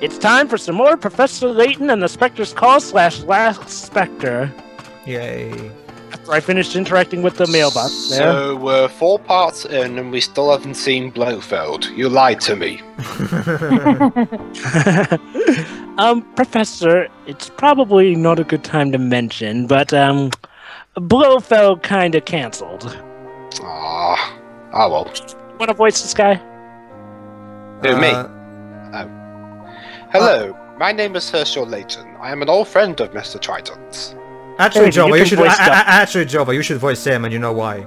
It's time for some more Professor Layton and the Spectre's Call / Last Spectre. Yay. After I finished interacting with the mailbox there. So we're 4 parts in and we still haven't seen Blofeld. You lied to me. Professor, it's probably not a good time to mention, but, Blofeld kinda cancelled. Ah, oh well. Wanna voice this guy? Who, me? Hello, my name is Herschel Layton. I am an old friend of Mr. Triton's. Actually, Hey, Jova, you you should voice Sam, and you know why.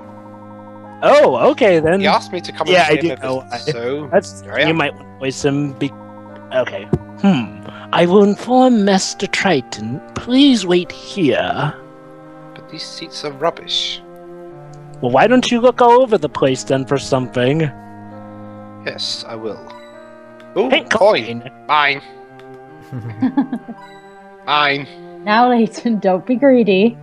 Oh, okay then. He asked me to come and Yeah, I see him do at know. business, so That's here I you am. might want to voice him. Okay. I will inform Master Triton. Please wait here. But these seats are rubbish. Well, why don't you look all over the place then for something? Yes, I will. Ooh, Pink coin. Mine. Mine. Now, Layton, don't be greedy.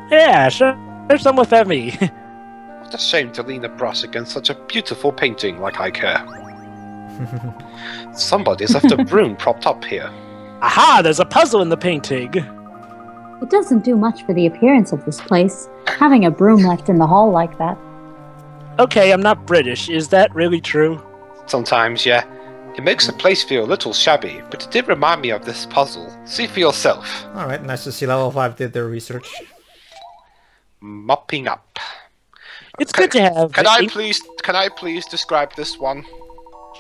Yeah, sure. There's some with Emmy. What a shame to lean a brush against such a beautiful painting like I care. Somebody's left a broom propped up here. Aha! There's a puzzle in the painting. It doesn't do much for the appearance of this place, having a broom left in the hall like that. Okay, I'm not British. Is that really true? Sometimes, yeah. It makes the place feel a little shabby, but it did remind me of this puzzle. See for yourself. Alright, nice to see Level 5 did their research. Mopping up. It's good to have. Can I please describe this one?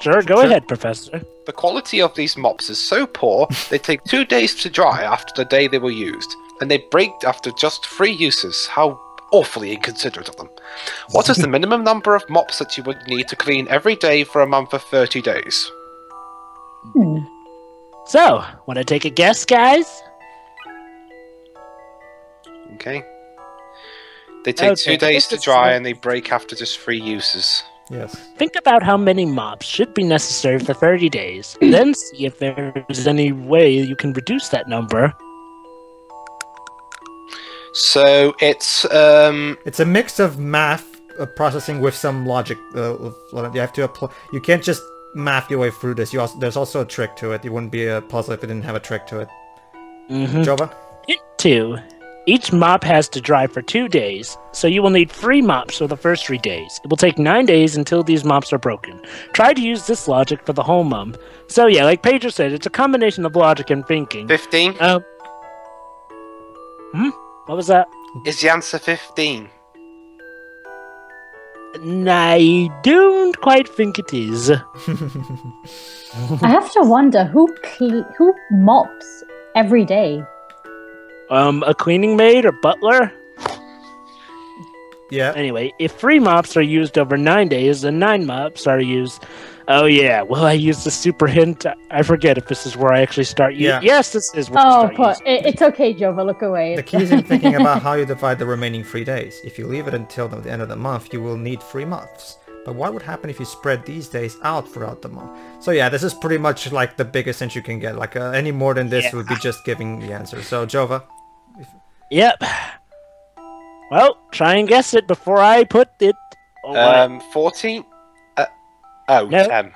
Sure, go ahead, Professor. The quality of these mops is so poor, they take 2 days to dry after the day they were used, and they break after just 3 uses. How awfully inconsiderate of them. What is the minimum number of mops that you would need to clean every day for a month of 30 days? So, want to take a guess, guys? Okay. They take 2 days to dry and they break after just 3 uses. Yes. Think about how many mops should be necessary for 30 days, then see if there's any way you can reduce that number. So it's It's a mix of math processing with some logic. You have to apply. You can't just math your way through this. There's also a trick to it. It wouldn't be a puzzle if it didn't have a trick to it. Jova? Hint 2. Each mop has to dry for 2 days, so you will need 3 mops for the first 3 days. It will take 9 days until these mops are broken. Try to use this logic for the whole month. So yeah, like Pedro said, it's a combination of logic and thinking. 15. What was that? Is the answer 15? I don't quite think it is. I have to wonder who mops every day. A cleaning maid or butler? Yeah. Anyway, if 3 mops are used over 9 days, then 9 mops are used... Oh yeah, well I used the super hint. I forget if this is where I actually start using... Yeah. Yes, this is where I start using. It's okay, Jova, look away. The key is in thinking about how you divide the remaining 3 days. If you leave it until the end of the month, you will need 3 months. But what would happen if you spread these days out throughout the month? So yeah, this is pretty much like the biggest hint you can get. Like any more than this would be just giving the answer. So Jova? Yep. Well, try and guess it before I put it... 14? No. 10.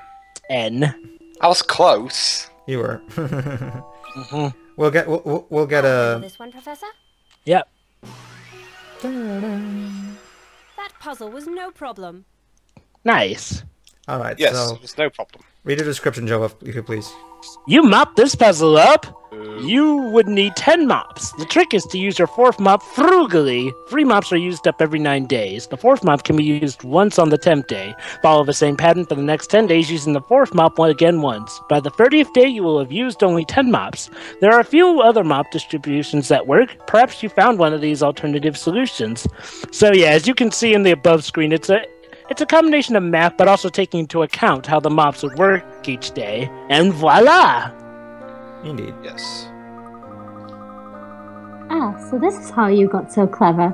10. I was close. You were. We'll get a... This one, Professor? Yep. That puzzle was no problem. Nice. Alright, Yes, so... it's no problem. Read the description, Jova, if you could please. You mop this puzzle up, you would need 10 mops. The trick is to use your 4th mop frugally. 3 mops are used up every 9 days. The 4th mop can be used once on the 10th day. Follow the same pattern for the next 10 days using the 4th mop again once. By the 30th day, you will have used only 10 mops. There are a few other mop distributions that work. Perhaps you found one of these alternative solutions. So yeah, as you can see in the above screen, it's a combination of math, but also taking into account how the mops would work each day. And voila! Indeed. Yes. Ah, so this is how you got so clever.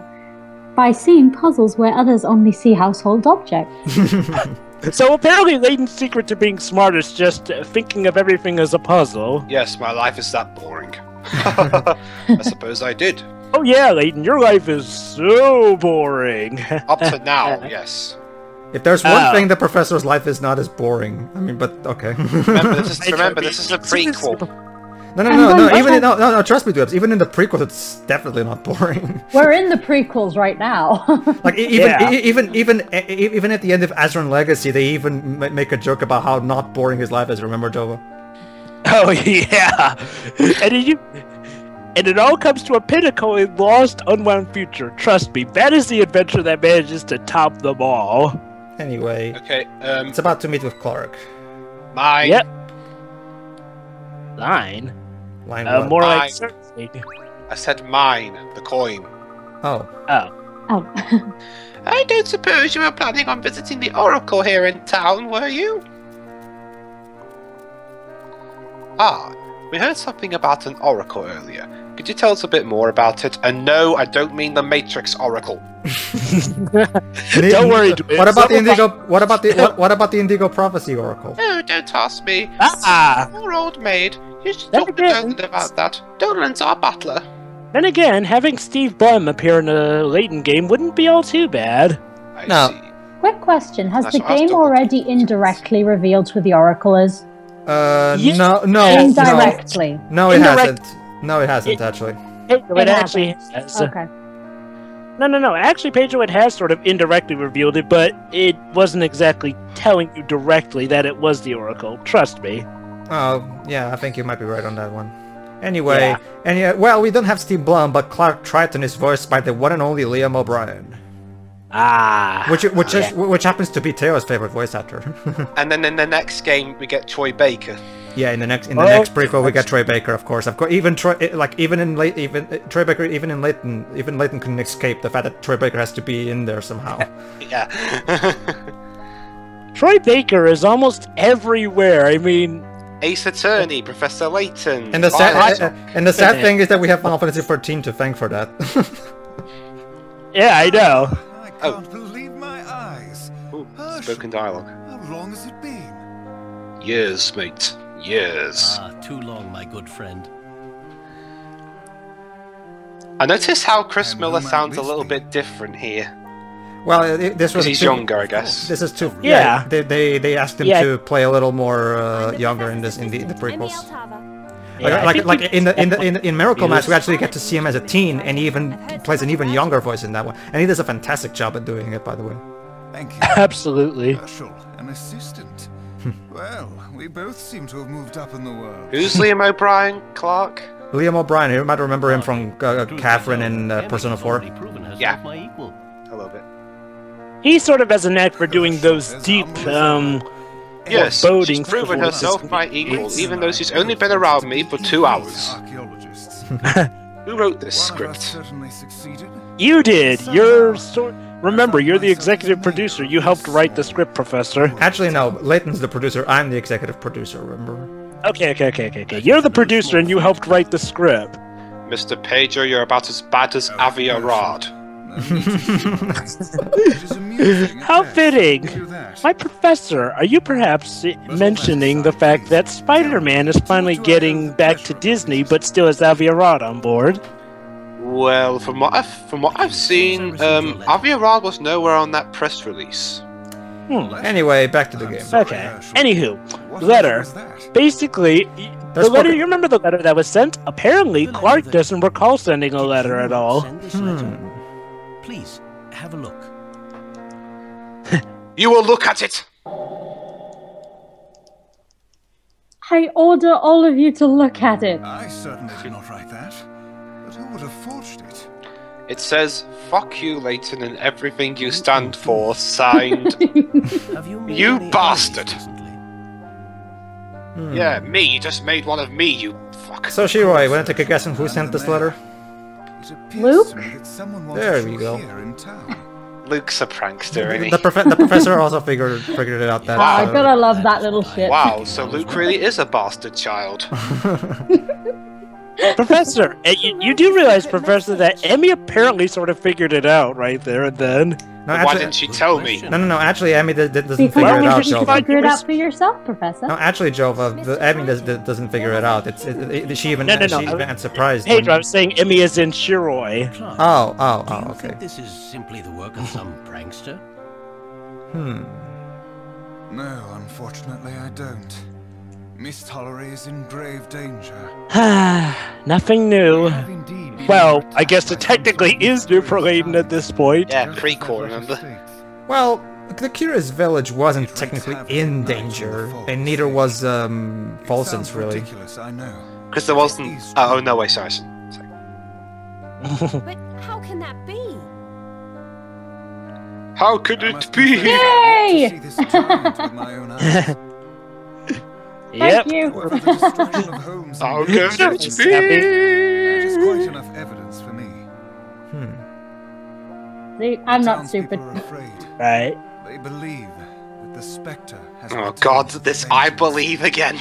By seeing puzzles where others only see household objects. So apparently Layton's secret to being smart is just thinking of everything as a puzzle. Yes, my life is that boring. I suppose I did. Oh yeah, Layton, your life is so boring. Up to now, yes. If there's one thing the professor's life is not as boring. I mean, but okay. Remember, this is a prequel. No, trust me, Dubs. Even in the prequels, it's definitely not boring. We're in the prequels right now. Like even at the end of Azran Legacy, they even make a joke about how not boring his life is. Remember, Jova? Oh yeah, and it all comes to a pinnacle in Lost Unwound Future. Trust me, that is the adventure that manages to top them all. Anyway, okay, it's about to meet with Clark. Mine. Yep. Line. Line what? More Mine. like certainly. I said mine, the coin. Oh. Oh. I don't suppose you were planning on visiting the Oracle here in town, were you? Ah, we heard something about an Oracle earlier. Could you tell us a bit more about it? And no, I don't mean the Matrix Oracle. Don't worry. What about the Indigo? What about the Indigo Prophecy Oracle? Oh, don't ask me. Poor old maid. You should Then talk to again- Dolan about that. Dolan's our butler. Then again, having Steve Blum appear in a Layton game wouldn't be all too bad. I No. see. Quick question: Has That's the what I was game talking already indirectly revealed who the Oracle is? No, Indirectly. No, it Indirect- hasn't. No, it hasn't actually. Pedro, It it actually happens. has. Okay. No. Actually, Pedro, it has sort of indirectly revealed it, but it wasn't exactly telling you directly that it was the Oracle. Trust me. Oh, yeah, I think you might be right on that one. Anyway, well, we don't have Steve Blum, but Clark Triton is voiced by the one and only Liam O'Brien, which happens to be Teo's favorite voice actor. And then in the next game, we get Troy Baker. Yeah, in the next prequel we get Troy Baker, of course. Even Troy, Troy Baker, even in Layton couldn't escape the fact that Troy Baker has to be in there somehow. Yeah. Troy Baker is almost everywhere. I mean, Ace Attorney, Professor Layton. And the sad thing is that we have Final Fantasy 14 to thank for that. yeah, I know. I can't believe my eyes. Ooh, Herschel, spoken dialogue. How long has it been? Years, mate. Years. Too long, my good friend. I notice how Chris And Miller who might sounds a this little be? bit different here. Well, this was He's younger, I guess. This is too. Yeah. They asked him Yeah. to play a little more younger in the prequels. Yeah, I think In Miracle Mass, we actually get to see him as a teen, and he even plays an even younger voice in that one. And he does a fantastic job at doing it, by the way. Thank you. Absolutely. Herschel, an assistant. Well, we both seem to have moved up in the world. Who's Liam O'Brien, Clark? Liam O'Brien, you might remember him from Catherine in Persona 4. Yeah. Equal. A little bit. He sort of has a knack for doing those deep, Yes, foreboding she's proven voices. herself my equal, even though she's only been around me for 2 hours. Archaeologists. Who wrote this One of us script? certainly succeeded. You did. Remember, you're the executive producer. You helped write the script, Professor. Actually, no, Layton's the producer. I'm the executive producer, remember? Okay. You're the producer, and you helped write the script. Mr. Pedro, you're about as bad as Avia Rod. It is amusing, How yes, fitting. to do that. My professor, are you perhaps mentioning the fact that Spider-Man is finally getting back to Disney, but still has Avia Rod on board? Well, from what I've seen, Avia Rod was nowhere on that press release. Anyway, back to the game. Okay. Anywho, What letter. was that? Basically, There's the letter. spoken- You remember the letter that was sent? Apparently, Clark doesn't recall sending a letter at all. Send this letter. Please, have a look. You will look at it! I order all of you to look at it. I certainly did not write that. But who would have forged it? It says, "Fuck you, Layton, and everything you stand for," signed. Have you made You any bastard. enemies recently? Yeah, me, you just made one of me, you fuck. So, Shiroi, wanna take a guess on who sent this letter? It appears Luke? to me that someone wanted There you we go. here in town. Luke's a prankster, isn't he? The professor also figured it out that. Wow. I gotta love that little shit. Wow, so Luke really is a bastard child. Professor, you do realize, Professor, that Emmy apparently sort of figured it out right there and then. No, Why actually, didn't she tell me? no. Actually, Emmy doesn't Because figure it Well, out, we should you Jova. figure it out for yourself, Professor. No, actually, Jova, Emmy doesn't figure it out. She even No. got surprised. Pedro, I when- was saying Emmy is in Shiroi. Clark, Oh, do you okay. think this is simply the work of some prankster? No, unfortunately I don't. Miss Tollery is in grave danger. Nothing new. We have indeed been Well, under I guess attack it by technically some is new for Layton at this point. Yeah, Just prequel, several remember? states. Well, the Curious Village wasn't It technically wreaks havoc in at night on danger, the falls. and neither was It Folson's sounds really. ridiculous, I know. Because there wasn't. Oh no, wait, sorry. But how can that be? How could I it must be? confess, I Yay! want to see this giant with my own eyes. Yep. Thank you. However, the destruction of homes How and could villages it is- be? that is quite enough evidence for me. See, I'm not Townspeople stupid. are afraid. Right. They believe that the Spectre has Oh returned god, with this I vengeance. believe again.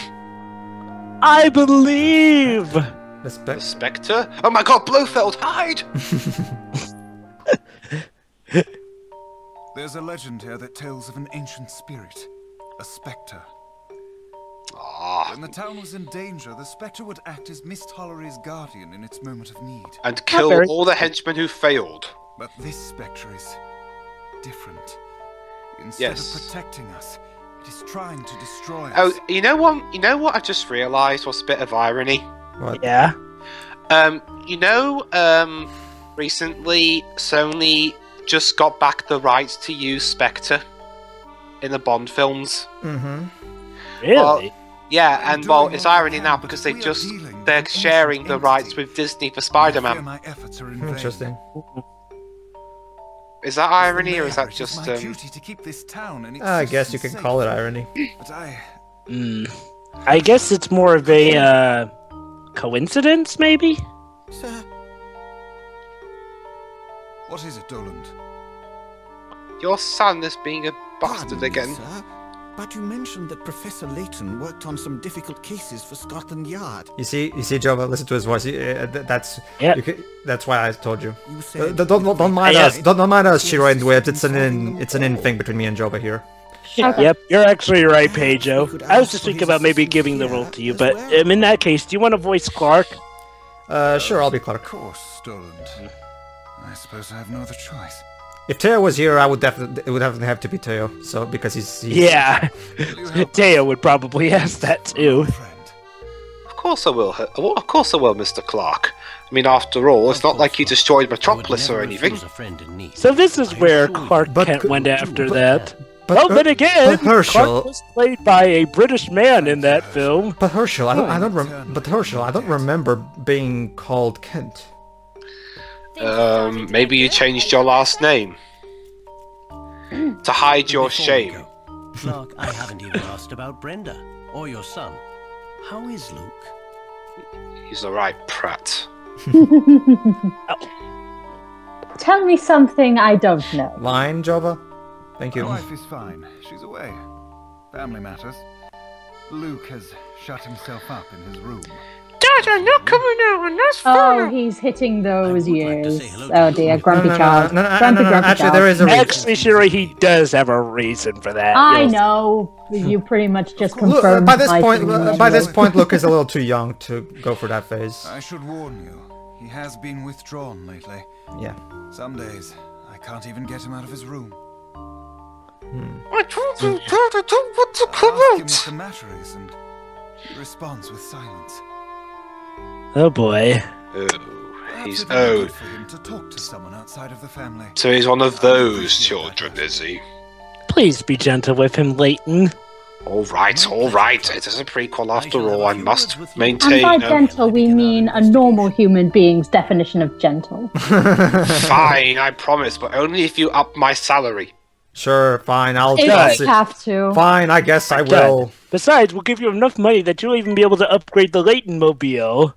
I believe! The The spec. Spectre? Oh my god, Blofeld, hide! There's a legend here that tells of an ancient spirit, a Spectre. Ah, When the town was in danger, the Spectre would act as Miss Tollery's guardian in its moment of need. and kill very- all the henchmen who failed. But this Spectre is different. Instead Yes. of protecting us, it is trying to destroy Oh, us. you know what? You know what? I just realised was a bit of irony. What? Yeah. Recently Sony just got back the rights to use Spectre in the Bond films. Mm-hmm. Really? Well, yeah, and well, Doing it's what we irony can, now but because we are dealing they're with an sharing ancient the rights entity. with Disney for I fear Spider-Man. my efforts are in vain. Interesting. Is that As the irony or is mayor, that it just my duty to keep this town and its I guess you citizens can safe. call it irony. But I I guess it's more of a coincidence, maybe? Sir, What is it, Doland? your son is being a pardon bastard me, again? sir, but you mentioned that Professor Layton worked on some difficult cases for Scotland Yard. You see, Jova, listen to his voice. That's Yeah. that's why I told you. You said Don't mind Yeah. us. Don't mind us, Shiro and Dwebs. It's an in thing betwing me and Jova here. Okay. Yep, you're actually right, Pedro. I was just thinking about maybe giving the role to you, but in that case, do you want to voice Clark? Sure, I'll be Of Clark. course, Doland. I suppose I have no other choice. If Teo was here, it would definitely have to be Teo. So because he's Yeah. Will you help Teo would probably ask that too. my friend? Of course I will. Of course I will, Mr. Clark. I mean, after all, it's not like you destroyed Metropolis or anything. A friend in need. So this is I where assure you. Clark But- Kent went after but- that. But, Well, then again, but Herschel, Clark was played by a British man in that film. but Herschel, I don't remember being called Kent. Maybe you changed your last name to hide your Before we shame. go, Clark, I haven't even asked about Brenda or your son. How is Luke? He's the right prat. Tell me something I don't know. Line, Jova. Thank My you. wife is fine. She's away. Family matters. Luke has shut himself up in his room. Dad, I'm not coming out, and that's Oh, he's hitting those I would like to years. say hello Oh to dear, you. grumpy child. Grumpy Actually, child. there is a reason. Actually, Shiro, he does have a reason for that. I You'll- know. You pretty much just Look, confirmed by this my point, theory by this anyway. point, Luke is a little too young to go for that phase. I should warn you, he has been withdrawn lately. Yeah. Some days, I can't even get him out of his room. I told you, Dad, I don't want to I come ask him what out. the matter is, and he responds with silence. Oh boy. Oh, Perhaps he's it would be oh. good for him to talk to someone outside of the family. So he's one of those children, is he? Please be gentle with him, Layton. All right. It is a prequel after all. I must And maintain. by gentle, we mean a normal human being's definition of gentle. Fine, I promise, but only if you up my salary. Sure, fine. I'll If just we have to. Fine, I guess I will. Besides, we'll give you enough money that you'll even be able to upgrade the Layton mobile,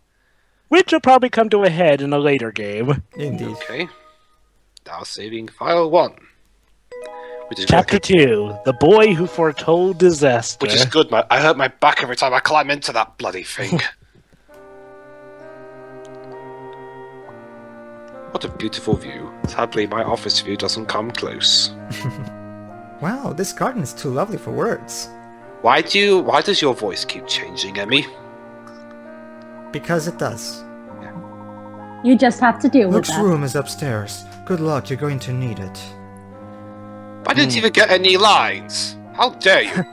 which will probably come to a head in a later game. Indeed. Okay. Now saving file 1. Which is Chapter working. 2, The Boy Who Foretold Disaster. Which is good. I hurt my back every time I climb into that bloody thing. What a beautiful view. Sadly, my office view doesn't come close. Wow, this garden is too lovely for words. Why does your voice keep changing, Emmy? Because it does. You just have to deal with Luke's that. room is upstairs. Good luck, you're going to need it. I didn't even get any lines. How dare you?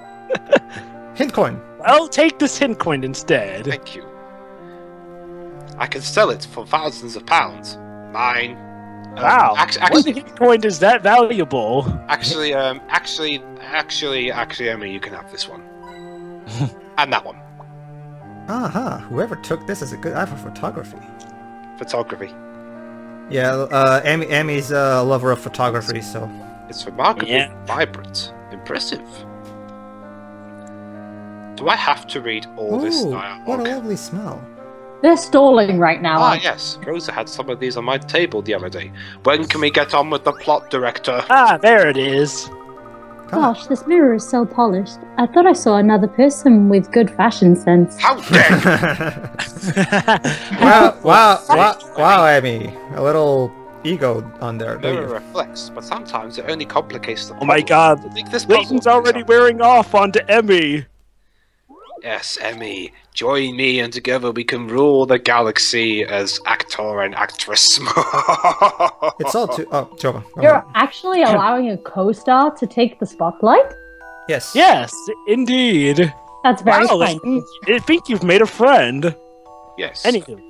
Hint coin. I'll take this hint coin instead. Thank you. I can sell it for thousands of pounds. Mine. Wow. What Actually, hint coin is that valuable? actually, Emmy, you can have this one. And that one. Aha, whoever took this is a good eye for photography. Photography. Yeah, Emmy's a lover of photography, so... It's remarkably vibrant. Impressive. Do I have to read all this dialogue? What a lovely smell. They're stalling right now. Ah, yes. Rosa had some of these on my table the other day. When can we get on with the plot, director? Ah, there it is. Gosh, this mirror is so polished. I thought I saw another person with good fashion sense. How dare you! wow, Emmy. A little ego on there. Mirror reflects, but sometimes it only complicates the Oh my god. Layton's already wearing off onto Emmy. Yes, Emmy. Join me and together we can rule the galaxy as actor and actress. It's all too... Oh, Jova. You're actually allowing a co-star to take the spotlight? Yes. Yes, indeed. That's very wow, kind. I think you've made a friend. Yes. Anywho,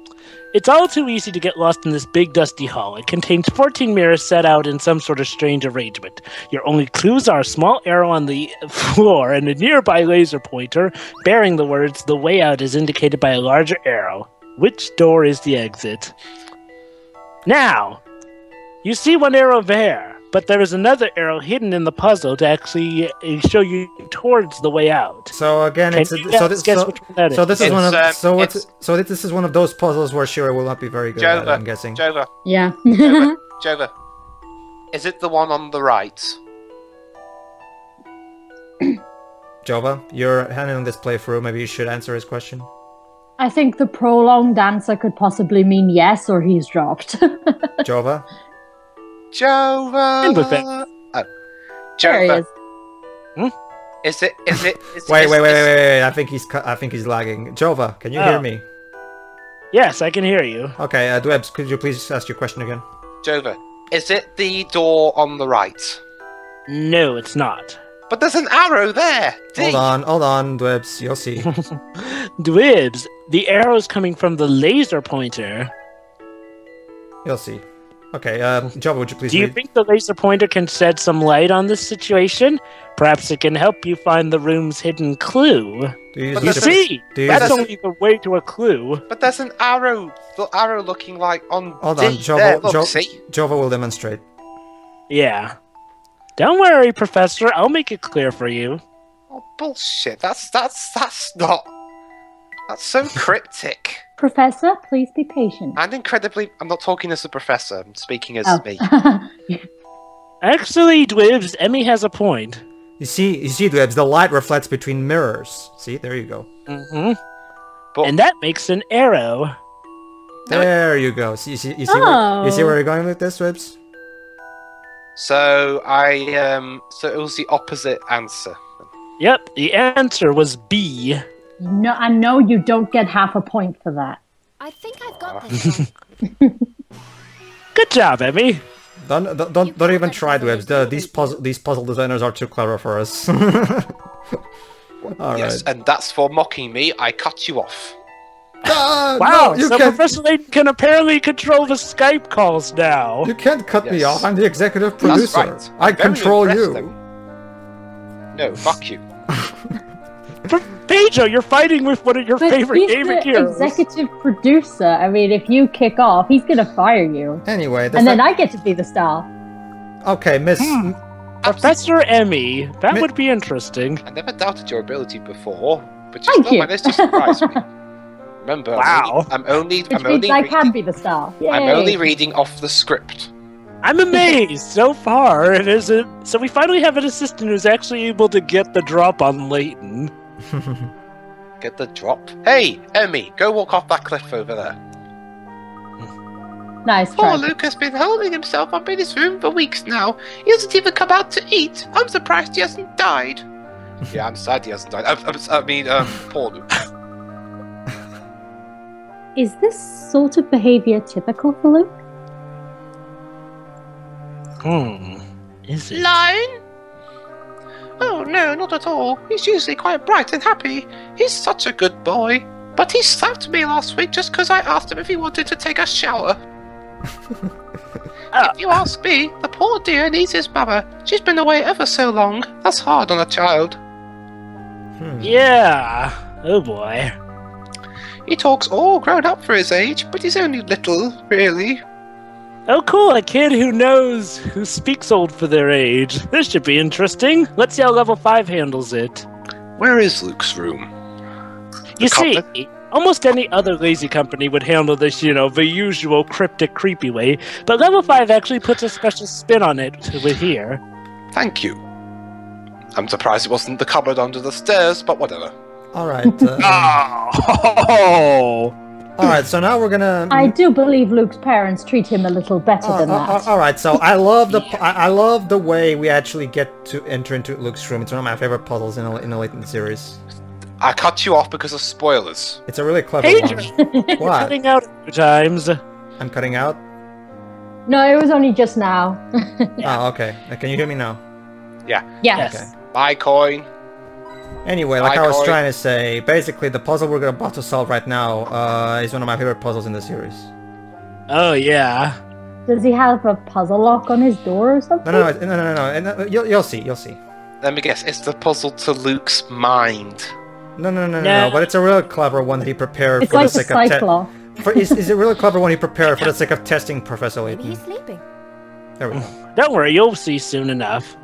it's all too easy to get lost in this big dusty hall. It contains 14 mirrors set out in some sort of strange arrangement. Your only clues are a small arrow on the floor and a nearby laser pointer bearing the words, "The way out is indicated by a larger arrow. Which door is the exit?" Now, you see one arrow there, but there is another arrow hidden in the puzzle to actually show you towards the way out. So again, Can it's you guess which one that is? so this is one of this is one of those puzzles where Shira will not be very good at, I'm guessing. Jova. Yeah. Jova. Is it the one on the right? Jova, you're handling this playthrough. Maybe you should answer his question. I think the prolonged answer could possibly mean yes or he's dropped. Jova? Jova! In with it. Oh. There he Jova. is. Is it? Wait. I think he's lagging. Jova, can you hear me? Yes, I can hear you. Okay, Dwebs, could you please ask your question again? Jova, is it the door on the right? No, it's not. But there's an arrow there! Hold on, Dwebs, you'll see. Dwibs, the arrow's coming from the laser pointer. You'll see. Okay, Jova, would you please Do you read? think the laser pointer can shed some light on this situation? Perhaps it can help you find the room's hidden clue. Do you But You use see, do you that's use only the way to a clue. But there's an arrow, the arrow looking like on Hold D on, there, Jova, look, see? Jova will demonstrate. Yeah. Don't worry, Professor. I'll make it clear for you. Oh, bullshit. That's not... That's so cryptic. Professor, please be patient. And incredibly... I'm not talking as a professor, I'm speaking as me. Actually, Dwibs, Emmy has a point. You see, Dwebs, the light reflects between mirrors. See, there you go. Mm-hmm. But And that makes an arrow. There you go. You see where you're going with this, Dwebs? so so it was the opposite answer. Yep, the answer was B. No, I know you don't get half a point for that. I think I've got this one. Good job, Emmy. Don't even try, Dwebs. These puzzle designers are too clever for us. All Yes, right. and that's for mocking me. I cut you off. Wow, no, you so can't. Professor Layton can apparently control the Skype calls now. You can't cut me Yes. off. I'm the executive That's producer. right. I Very control impressed, you. though. No, fuck you. Pedro, you're fighting with one of your But favorite he's gaming the heroes. executive producer. I mean, if you kick off, he's gonna fire you. Anyway, And then I get to be the star. Okay, Miss. Professor Emmy, that Mi- would be interesting. I never doubted your ability before, but you Thank still you. managed to surprise me. Remember, Wow. I'm only Which means I can be the star. Yay. I'm only reading off the script. I'm amazed so far. So we finally have an assistant who's actually able to get the drop on Layton. Get the drop. Hey, Emmy, go walk off that cliff over there. Nice Poor try. Luke has been holding himself up in his room for weeks now. He hasn't even come out to eat. I'm surprised he hasn't died. Yeah, I'm sad he hasn't died. Poor Luke. Is this sort of behavior typical for Luke? Is it? Lion, Oh, no, not at all. He's usually quite bright and happy. He's such a good boy. But he slapped me last week just because I asked him if he wanted to take a shower. If you ask me, the poor dear needs his mother. She's been away ever so long. That's hard on a child. Yeah. Oh boy. He talks all grown up for his age, but he's only little, really. Oh cool, a kid who speaks old for their age. This should be interesting. Let's see how level 5 handles it. Where is Luke's room? You see, almost any other lazy company would handle this, the usual cryptic, creepy way, but level 5 actually puts a special spin on it with here. Thank you. I'm surprised it wasn't the cupboard under the stairs, but whatever. Alright. Alright, so now we're gonna... I do believe Luke's parents treat him a little better than that. Alright, so I love the way we actually get to enter into Luke's room. It's one of my favorite puzzles in the Layton series. I cut you off because of spoilers. It's a really clever Pedro, one. you're What? cutting out a few times. I'm cutting out? No, it was only just now. Oh, okay. Can you hear me now? Yeah. Yes. Okay. My coin. Anyway, like I was trying to say, basically the puzzle we're about to solve right now is one of my favorite puzzles in the series. Oh, yeah. Does he have a puzzle lock on his door or something? No. You'll see. Let me guess, it's the puzzle to Luke's mind. No, but it's a real clever one that he prepared It's for like the a sake of cyclops. is a really clever one he prepared for the sake of testing Professor Maybe Layton. he's sleeping. There we go. Don't worry, you'll see soon enough.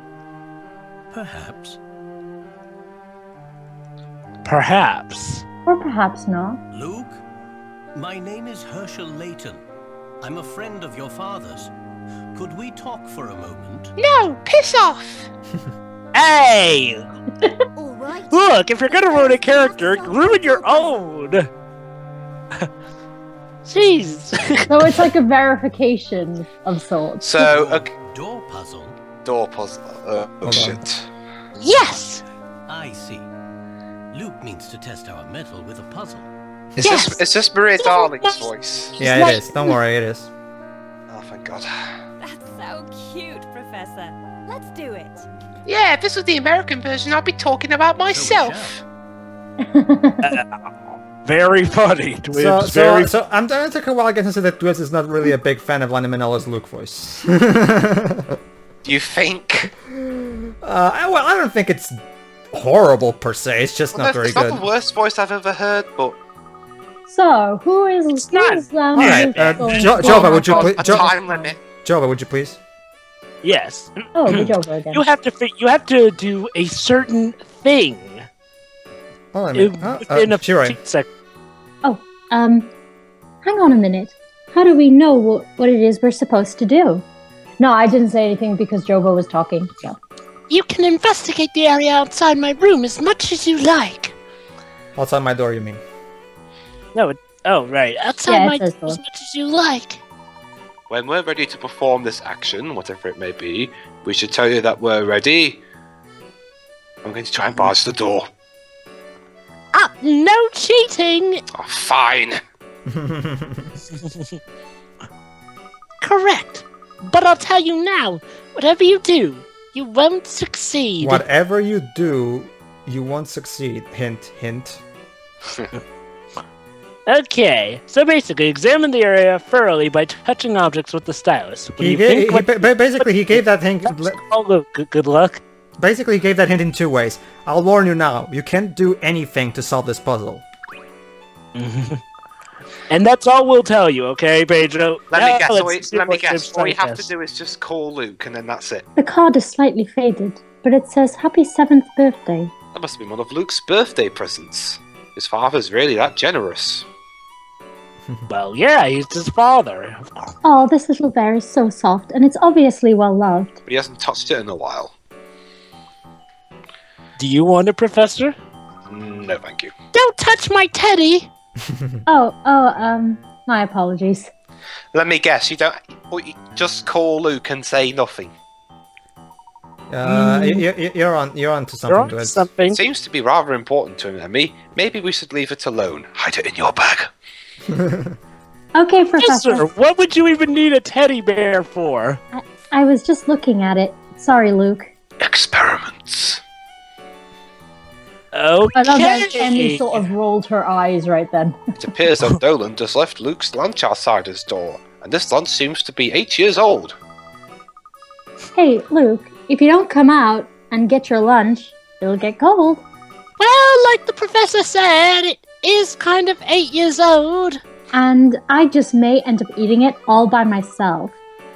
Perhaps. Perhaps. Or perhaps not. Luke, my name is Herschel Layton. I'm a friend of your father's. Could we talk for a moment? No, piss off! Hey! All right. Look, if you're gonna ruin a character, ruin your own! Jeez. So it's like a verification of sorts. So, Door puzzle? door puzzle. Oh shit. Yes! I see. Luke means to test our mettle with a puzzle. Is this Maria Darling's voice? Yeah, it is. Don't worry, it is. Oh, thank God. That's so cute, Professor. Let's do it. Yeah, if this was the American version, I'd be talking about myself. Very funny, Dwebs. So I'm going to take a while again to say that Dwebs is not really a big fan of Lana Minella's Luke voice. Do you think? Well, I don't think it's horrible per se. It's just not very It's good. not the worst voice I've ever heard, but So, who is Alright, going Jova, would you please? a time limit. Jova, would you please? Yes. Oh, the Joker again. You have to do a certain thing. Oh, I mean, Within a sure. few seconds. Hang on a minute. How do we know what it is we're supposed to do? No, I didn't say anything because Jova was talking, so. You can investigate the area outside my room as much as you like. Outside my door, you mean? No, right. Outside my it says door as so. much as you like. When we're ready to perform this action, whatever it may be, we should tell you that we're ready. I'm going to try and barge the door. No cheating! Oh, fine. Correct. But I'll tell you now, whatever you do, you won't succeed. Whatever you do, you won't succeed. Hint, hint. Okay, so basically, examine the area thoroughly by touching objects with the stylus. When you think Basically, he gave that hint. Oh, look, good luck. Basically, he gave that hint in two ways. I'll warn you now. You can't do anything to solve this puzzle. And that's all we'll tell you, okay, Pedro? Let me guess. Let's All you have to do is just call Luke, and then that's it. The card is slightly faded, but it says Happy 7th birthday. That must have been one of Luke's birthday presents. His father's really that generous. Well, yeah, he's his father. Oh, this little bear is so soft, and it's obviously well loved. But he hasn't touched it in a while. Do you want it, Professor? No, thank you. Don't touch my teddy! My apologies. Let me guess. You don't. Just call Luke and say nothing. You're on to something. You're on something. It seems to be rather important to him and me. Maybe we should leave it alone. Hide it in your bag. Okay, Professor. Yes, sir. What would you even need a teddy bear for? I was just looking at it. Sorry, Luke. Experiments. Okay. I love that Emmy sort of rolled her eyes right then. It appears that Dolan just left Luke's lunch outside his door, and this lunch seems to be 8 years old. Hey, Luke, if you don't come out and get your lunch, it'll get cold. Well, like the professor said, it is kind of 8 years old. And I just may end up eating it all by myself.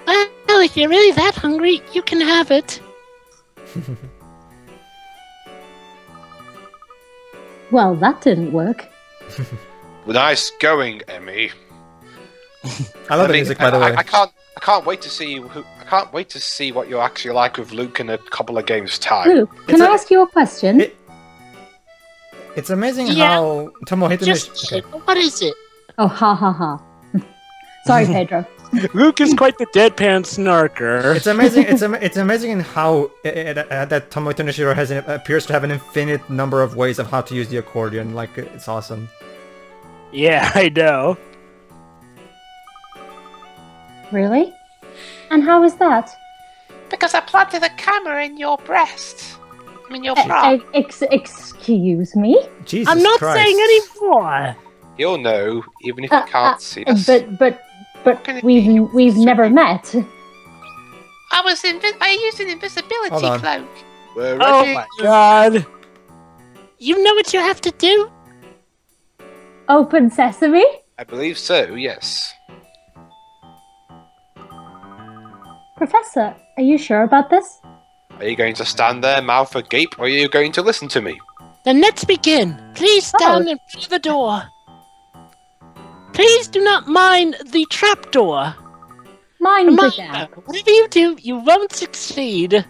Well, if you're really that hungry, you can have it. Well, that didn't work. Nice going, Emmy. I love the music, by the way. I can't wait to see I can't wait to see what you're actually like with Luke in a couple of games' time. Luke, can I ask you a question? It's amazing how Tomo hit Okay. What is it? Oh, ha ha ha. Sorry, Pedro. Luke is quite the deadpan snarker. It's amazing. It's amazing in how that Tomohito Nishiro appears to have an infinite number of ways of how to use the accordion. Like, it's awesome. Yeah, I know. Really? And how is that? Because I planted a camera in your breast. I mean, your bra. Excuse me? Jesus I'm not Christ. saying any more. You'll know, even if you can't see us. But we've never met. I used an invisibility Hold on. cloak. We're Oh ready. my god. You know what you have to do? Open sesame? I believe so, yes. Professor, are you sure about this? Are you going to stand there, mouth agape, or are you going to listen to me? Then let's begin. Please stand in front of the door. Please do not mind the trapdoor. Mind the Remember, gap. whatever you do, you won't succeed.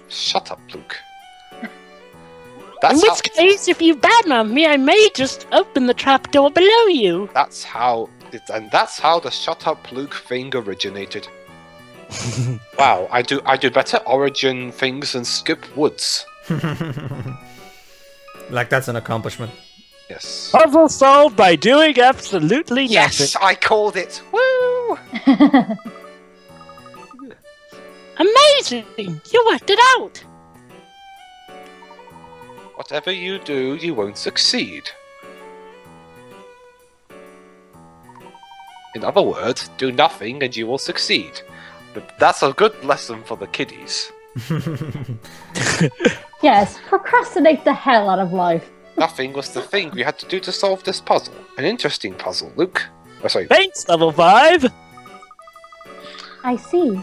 Shut up, Luke. In which case, if you badmouth me, I may just open the trapdoor below you. That's how the shut up Luke thing originated. Wow, I do better origin things than Skip Woods. Like, that's an accomplishment. Yes. Puzzle solved by doing absolutely nothing. Yes, I called it. Woo! Amazing! You worked it out! Whatever you do, you won't succeed. In other words, do nothing and you will succeed. But that's a good lesson for the kiddies. Yes, procrastinate the hell out of life. Nothing was the thing we had to do to solve this puzzle. An interesting puzzle, Luke. Oh, sorry. Thanks, level 5! I see.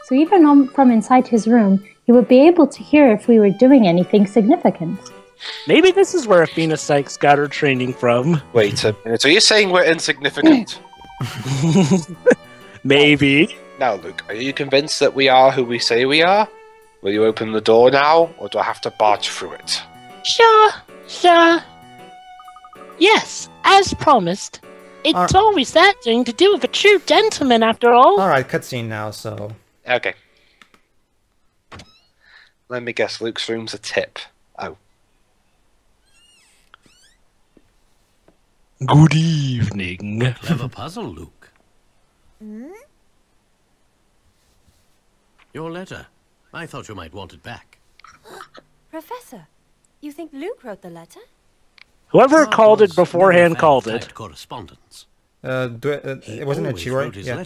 So even from inside his room, he would be able to hear if we were doing anything significant. Maybe this is where Athena Sykes got her training from. Wait a minute, are you saying we're insignificant? Maybe. Now, Luke, are you convinced that we are who we say we are? Will you open the door now, or do I have to barge through it? Sure. Yes, as promised. It's always that thing to do with a true gentleman, after all. Alright, cutscene now, so... Okay. Let me guess, Luke's room's a tip. Oh. Good evening. Clever puzzle, Luke. Your letter. I thought you might want it back. Professor, you think Luke wrote the letter? Whoever called it beforehand called it. Correspondence. It wasn't a Chiro? Yeah.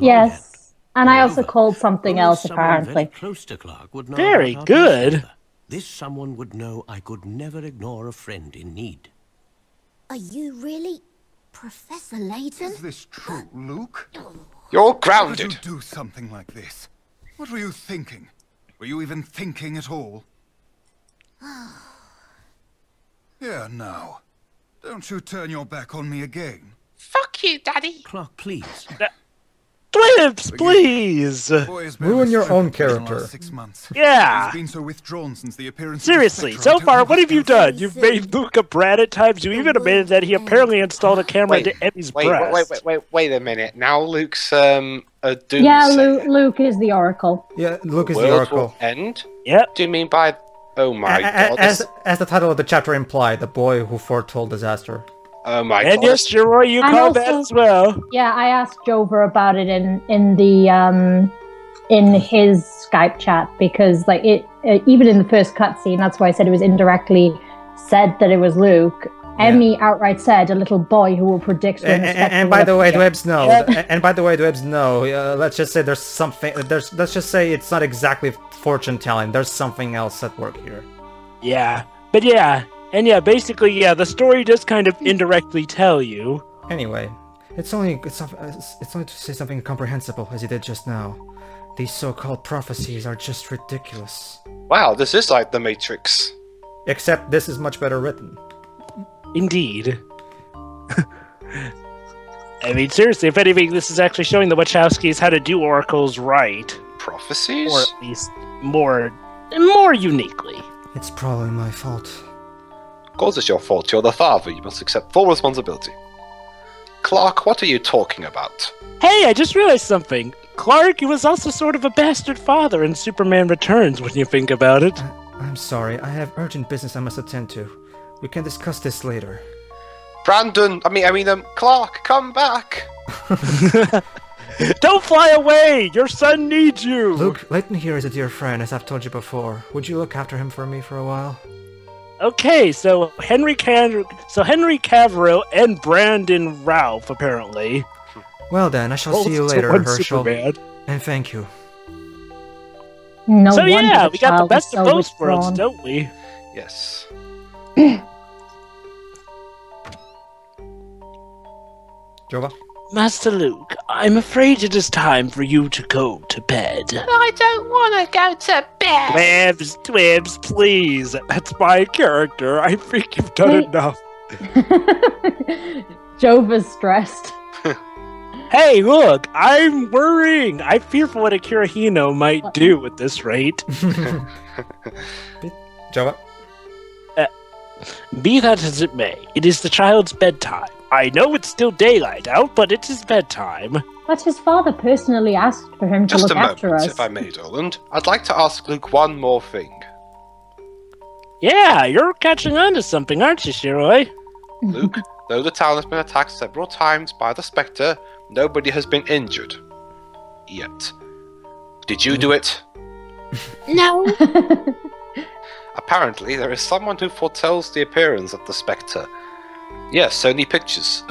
Yes, and I also called something else Someone apparently. very close to Clark would know Very about our good. favor. This someone would know I could never ignore a friend in need. Are you really Professor Layton? Is this true, Luke? You're How grounded! could you do something like this? What were you thinking? Were you even thinking at all? Here now. Don't you turn your back on me again. Fuck you, Daddy! Clark, please. Clips, please! Ruin your own character. 6 months. Yeah! He's been so withdrawn since the appearance Seriously, of the Spectre, so I don't far, know what have you to done? You've made Luke a brat at times. You even admitted that he apparently installed a camera into Emmy's breast. Wait a minute. Now Luke's a doomsayer. Yeah, Luke is the Oracle. Yeah, Luke is the World Oracle. will end? Yep. What do you mean by... Oh my god. As the title of the chapter implied, the boy who foretold disaster. Oh my And god. yes, you're right, you And called that also- as well. Yeah, I asked Jover about it in the in his Skype chat because, like, even in the first cutscene, that's why I said it was indirectly said that it was Luke. Emmy outright said a little boy who will predict when the Spectre and by the way, Dwebs, no. And by the way, Dwebs, no. Let's just say there's something. Let's just say it's not exactly fortune telling. There's something else at work here. Yeah, but yeah, and yeah, basically, yeah, the story does kind of indirectly tell you. Anyway, it's only to say something incomprehensible as you did just now. These so-called prophecies are just ridiculous. Wow, this is like the Matrix. Except this is much better written. Indeed. I mean, seriously, if anything, this is actually showing the Wachowskis how to do oracles right. Prophecies? Or at least more uniquely. It's probably my fault. Of course it's your fault. You're the father. You must accept full responsibility. Clark, what are you talking about? Hey, I just realized something. Clark, he was also sort of a bastard father in Superman Returns, when you think about it. I'm sorry. I have urgent business I must attend to. We can discuss this later. Brandon, Clark, come back! Don't fly away! Your son needs you! Luke, Layton here is a dear friend, as I've told you before. Would you look after him for me for a while? Okay, so Henry Cavill and Brandon Ralph, apparently. Well then, I shall see you later, Herschel. Superman. And thank you. No so yeah, we got the best so of both worlds, don't we? Yes. Jova? Master Luke, I'm afraid it is time for you to go to bed. I don't want to go to bed. Twibs, please. That's my character. I think you've done enough. Jova's stressed. Hey, look, I'm worrying. I'm fearful what Akira Hino might do at this rate. Jova? Be that as it may, it is the child's bedtime. I know it's still daylight out, but it is bedtime. But his father personally asked for him to look after us. Just a moment, if I may, Doland. I'd like to ask Luke one more thing. Yeah, you're catching on to something, aren't you, Shiroi? Luke, though the town has been attacked several times by the Spectre, nobody has been injured. Yet. Did you do it? No. Apparently, there is someone who foretells the appearance of the Spectre. Yes, Sony Pictures.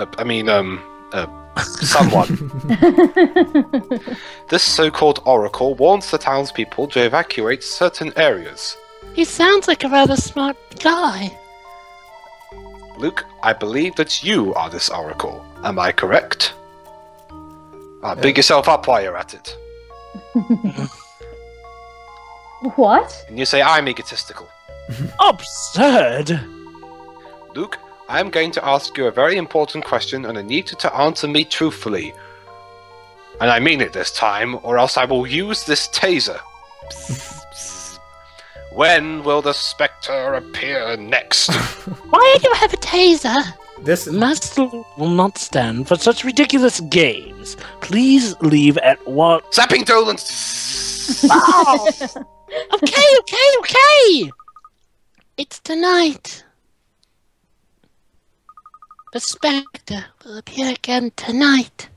Someone. This so-called oracle warns the townspeople to evacuate certain areas. He sounds like a rather smart guy. Luke, I believe that you are this oracle. Am I correct? Big yourself up while you're at it. What? And you say I'm egotistical. Absurd! Luke, I am going to ask you a very important question, and I need you to answer me truthfully. And I mean it this time, or else I will use this taser. When will the Spectre appear next? Why do you have a taser? This Master will not stand for such ridiculous games. Please leave at once. Zapping Dolan! Wow. Okay. It's tonight. The Spectre will appear again tonight.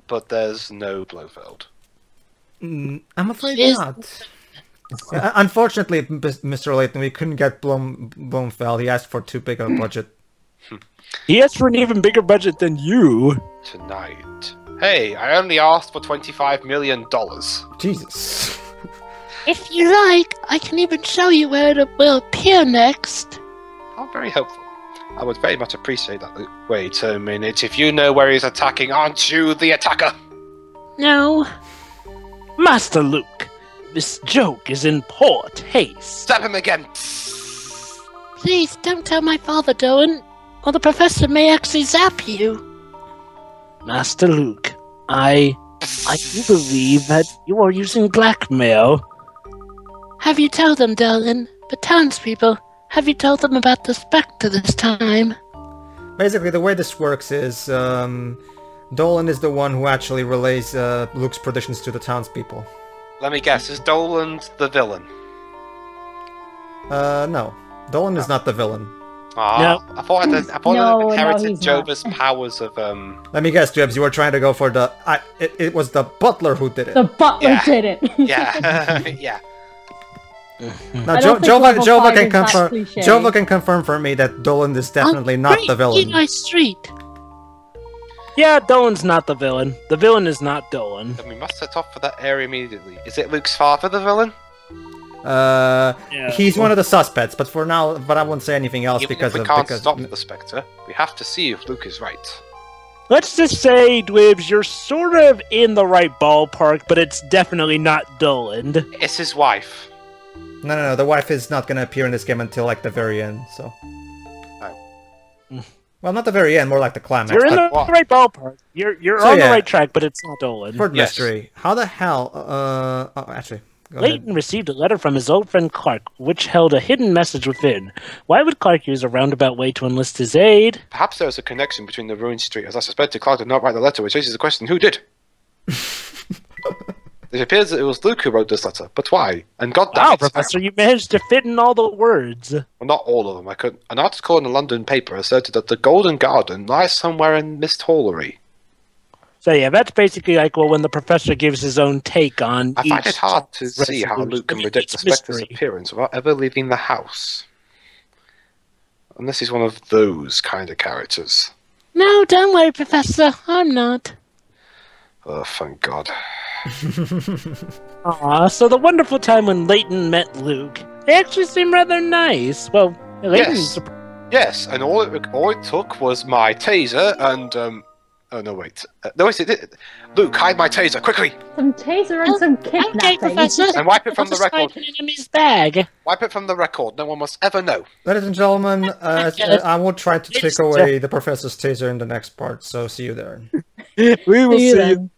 But there's no Blofeld. I'm afraid not. Unfortunately, Mr. Layton, we couldn't get Blomfeld. He asked for too big a budget. He asked for an even bigger budget than you. Tonight. Hey, I only asked for $25 million. Jesus. If you like, I can even show you where it will appear next. Oh, very helpful. I would very much appreciate that, Luke. Wait a minute. If you know where he's attacking, aren't you the attacker? No. Master Luke, this joke is in poor taste. Stab him again! Please don't tell my father, Doan, or the professor may actually zap you. Master Luke, I do believe that you are using blackmail. Have you told them, Dolan? The townspeople, have you told them about the Spectre this time? Basically, the way this works is, Dolan is the one who actually relays Luke's predictions to the townspeople. Let me guess, is Dolan the villain? No. Dolan is not the villain. Ah, No. I thought No, I inherited he's not. Jova's powers of Let me guess, Drebs, you were trying to go for the... it was the butler who did it. The butler Yeah. did it. Yeah, yeah. Now, I don't think level 5 is that cliche. Jova can confirm for me that Dolan is definitely not the villain. Eli Street. Yeah, Dolan's not the villain. The villain is not Dolan. Then we must set off for that area immediately. Is it Luke's father, the villain? He's one of the suspects, but for now, I won't say anything else Even because if we of can't because stop the Spectre, we have to see if Luke is right. Let's just say, Dwibs, you're sort of in the right ballpark, but it's definitely not Dolan. It's his wife. No, the wife is not gonna appear in this game until like the very end. So, well, not the very end, more like the climax. You're in the What? right ballpark. You're So, on yeah. the right track, but it's not Dolan. Word Yes. mystery. How the hell? Actually, go ahead. Layton received a letter from his old friend Clark, which held a hidden message within. Why would Clark use a roundabout way to enlist his aid? Perhaps there is a connection between the ruined street, as I suspected Clark did not write the letter, which raises the question, who did? It appears that it was Luke who wrote this letter, but why? And God damn Wow, it, Professor, you managed to fit in all the words. well, not all of them. An article in a London paper asserted that the Golden Garden lies somewhere in Mist Hallery. So yeah, that's basically like when the professor gives his own take on I find each it hard to see how resolution. Luke can I mean, predict the each Spectre's mystery. appearance without ever leaving the house. Unless he's one of those kind of characters. No, don't worry, Professor. I'm not. Oh, thank God. Aw, so the wonderful time when Layton met Luke, they actually seem rather nice. Well, Layton's... Yes, and all it took was my taser and, oh, no, wait. No, wait, it did. Luke, hide my taser, quickly! Some taser and some Okay, kidnapping. Professor. And wipe it from the I'll just hide record. an enemy's bag. Wipe it from the record. No one must ever know. Ladies and gentlemen, I will try to take It's away the professor's taser in the next part. So see you there. We will See you see then.